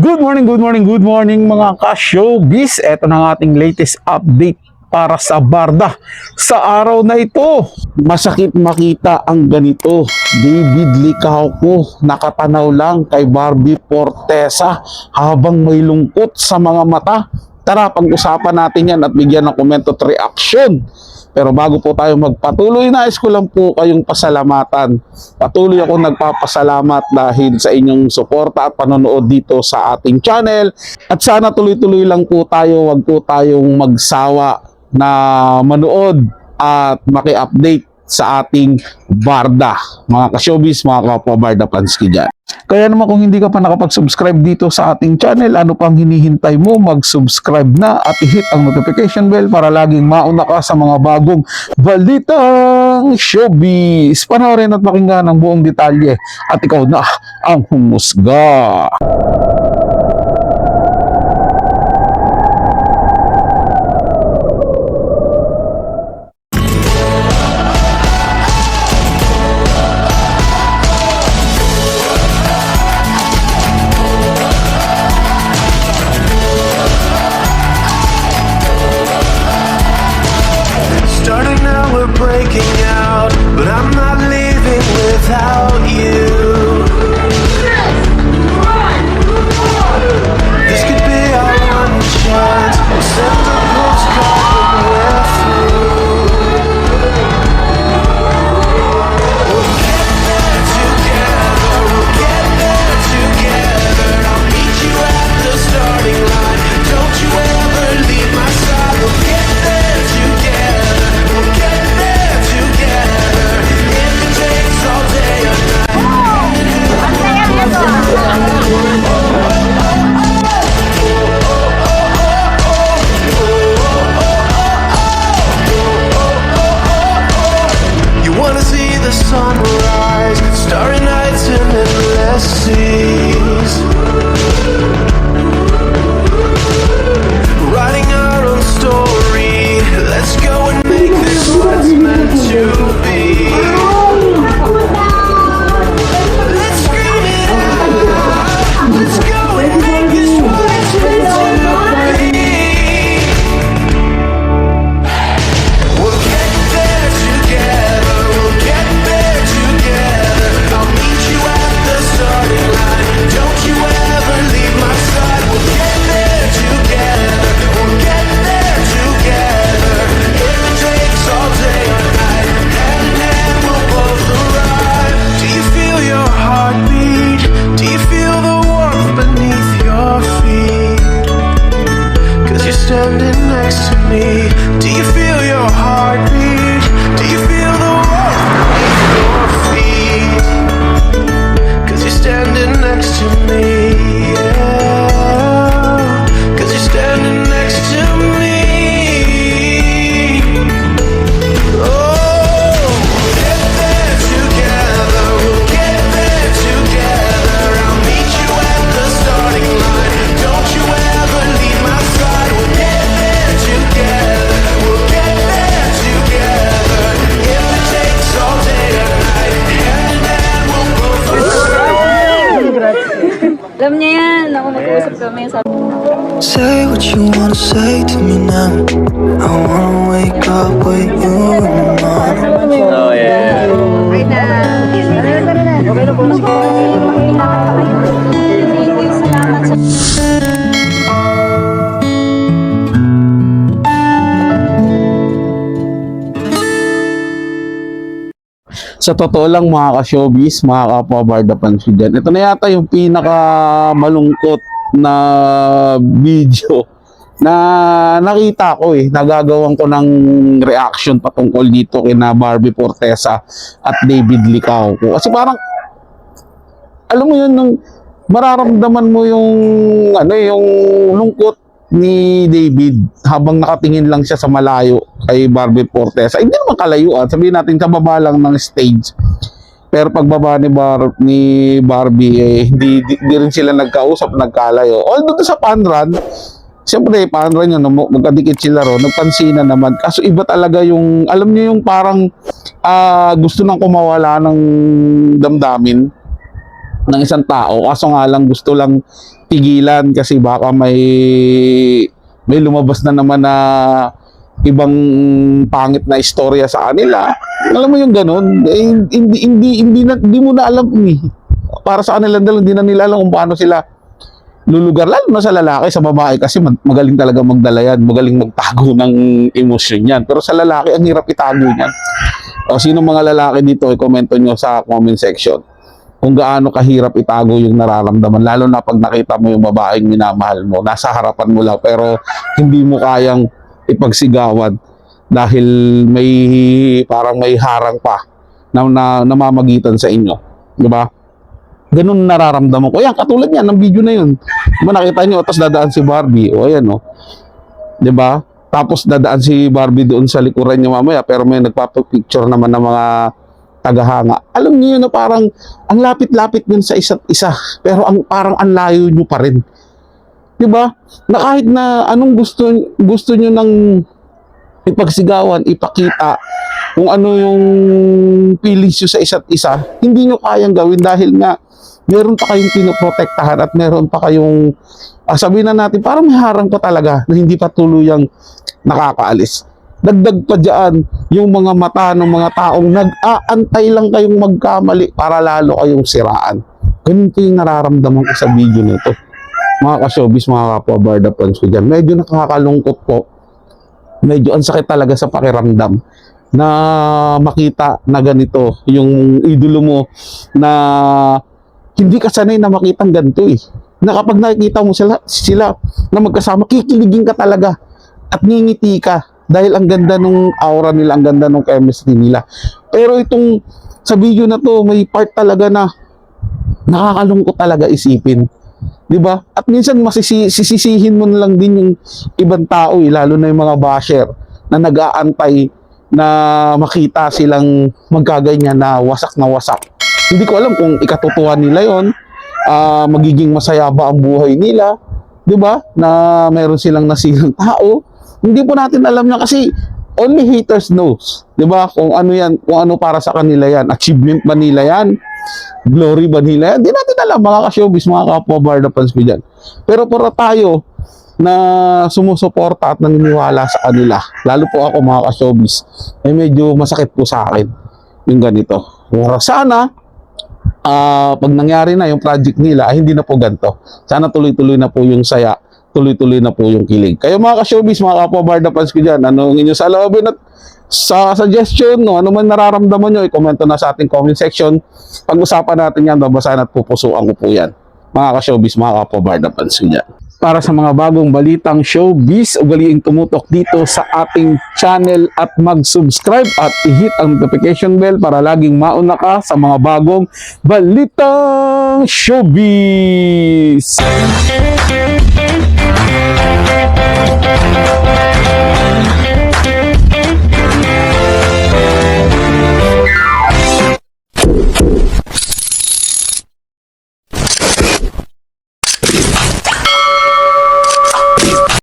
Good morning mga ka-showbiz. Ito na ang ating latest update para sa Barda. Sa araw na ito, masakit makita ang ganito. David Licauco nakatanaw lang kay Barbie Fortesa habang may lungkot sa mga mata. Tara, pag-usapan natin yan at bigyan ng comment at reaction. Pero bago po tayo magpatuloy, nais ko lang po kayong pasalamatan. Patuloy ako nagpapasalamat dahil sa inyong suporta at panonood dito sa ating channel. At sana tuloy-tuloy lang po tayo, wag po tayong magsawa na manood at maki-update sa ating Barda. Mga ka-showbiz, mga kapwa Barda Pansky dyan. Kaya naman kung hindi ka pa nakapag-subscribe dito sa ating channel, ano pang hinihintay mo? Mag-subscribe na at i-hit ang notification bell para laging mauna ka sa mga bagong balitang showbiz. Panoorin at pakinggan ang buong detalye at ikaw na ang humusga. Starting now, we're breaking out, but I'm not living without you. This could be our one chance. We'll send a postcard when we're through. We'll get there together. We'll get there together. I'll meet you at the starting line. Don't you ever leave my side. We'll get there together. We'll get there together. If it takes all day or night. You wanna see the sunrise, starry nights and endless seas. Writing our own story. Let's go and make this what's meant to be. Let's scream it out. Let's go and make this what's meant to be. We'll get there together. We'll get there together. I'll meet you at the starting line. Don't you ever leave my side. We'll get there together. We'll get there together. If it takes all day or night, hand in hand we'll both arrive. Do you feel your heartbeat? Do you feel the warmth beneath your feet? 'Cause you're standing next to me. Do you feel your heartbeat? Do you feel the warmth beneath your feet? 'Cause you're standing next to me, yeah. 'Cause you're standing next to me. Oh, we'll get there together. We'll get there together. I'll meet you at the starting line. Don't you ever leave my side. We'll get there together. We'll get there together. If it takes all day or night, hand in hand we'll both Alam niya yan. Ako nag-uusap kami sa... say what you wanna say to me now. I wanna wake up with you in the morning. Oh, yeah. Okay na. Okay na po. Salamat sa... Sa totoo lang mga ka-showbiz, mga kapwa Barda Pansky dyan, ito na yata yung pinaka malungkot na video na nakita ko nagagawan ko ng reaction patungkol dito kina Barbie Fortesa at David Licauco. Kasi parang alam mo yun, nung mararamdaman mo yung yung lungkot ni David habang nakatingin lang siya sa malayo kay Barbie Fortesa. Hindi naman kalayuan, sabihin natin sa baba lang ng stage. Pero pagbaba ni Barbie hindi rin sila nagkausap, nagkalayo. Although sa panran, siyempre panran yun, magkadikit sila ro, nagpansinan naman. Kaso iba talaga yung, alam niyo yung parang gusto nang kumawala ng damdamin. ng isang tao. Kaso nga lang gusto lang tigilan kasi baka may lumabas na naman na ibang pangit na istorya sa kanila. Alam mo yung ganun, hindi mo na alam para sa kanila hindi na nila alam kung paano sila lulugar, lalo na sa lalaki. Sa babae kasi magaling talaga magdala yan, magaling magtago ng emosyon yan, pero sa lalaki ang hirap itago yan. O sino mga lalaki dito, i-komento nyo sa comment section kung gaano kahirap itago yung nararamdaman, lalo na pag nakita mo yung babaeng minamahal mo, nasa harapan mo lang pero hindi mo kayang ipagsigawan dahil parang may harang pa na namamagitan sa inyo, di ba? Ganun nararamdaman ko. Yan, katulad yan ng video na yun. Diba nakita nyo, tapos dadaan si Barbie. O ayan o. Diba? Tapos dadaan si Barbie doon sa likuran niya mamaya, pero may nagpapapicture naman ng mga tagahanga. Alam niyo na parang ang lapit-lapit din sa isa't isa, pero parang ang layo nyo pa rin. Diba? Na kahit na anong gusto nyo ng ipagsigawan, ipakita kung ano yung feelings nyo sa isa't isa, hindi nyo kayang gawin dahil nga meron pa kayong pinoprotektahan at meron pa kayong sabihin na natin parang may harang pa talaga na hindi pa tuluyang nakakaalis. Dagdag pa dyan yung mga mata ng mga taong nag-aantay lang kayong magkamali para lalo kayong siraan. Ganun po yung nararamdaman ko sa video nito, mga ka-showbiz, mga kapwa Barda fans ko dyan. Medyo nakakalungkot po, medyo ang sakit talaga sa pakiramdam na makita na ganito yung idolo mo na hindi ka sanay na makitang ganito na kapag nakikita mo sila na magkasama, kikiligin ka talaga at ngingiti ka dahil ang ganda nung aura nila, ang ganda nung chemistry nila. Pero itong sa video na to, may part talaga na nakakalungkot talaga isipin, di ba? At minsan masisisihin mo na lang din yung ibang tao lalo na yung mga basher na nag-aantay na makita silang magkaganyan na wasak na wasak. Hindi ko alam kung ikatutuwa nila yon, magiging masaya ba ang buhay nila, di ba? Na meron silang nasilang tao. Hindi po natin alam na kasi only haters knows, di ba? Kung ano yan, kung ano para sa kanila yan, achievement ba nila yan, glory ba nila yan, di natin alam, mga ka-showbiz, mga kapwa Barda fans ko dyan. Pero para tayo na sumusuporta at naniniwala sa kanila, lalo po ako, mga ka-showbiz, medyo masakit po sa akin yung ganito. Sana pag nangyari na yung project nila, hindi na po ganito. Sana tuloy-tuloy na po yung saya, tuloy-tuloy na po yung kilig. Kayo mga ka-showbiz, mga kapwa Barda fans ko dyan, ano ang inyong saloobin at sa suggestion, no, ano man nararamdaman nyo, i-komento na sa ating comment section. Pag-usapan natin yan, babasahin at pupusuan ko po yan, mga ka-showbiz, mga kapwa Barda fans ko dyan. Para sa mga bagong balitang showbiz, ugaliing tumutok dito sa ating channel at mag-subscribe at i-hit ang notification bell para laging mauna ka sa mga bagong balitang showbiz.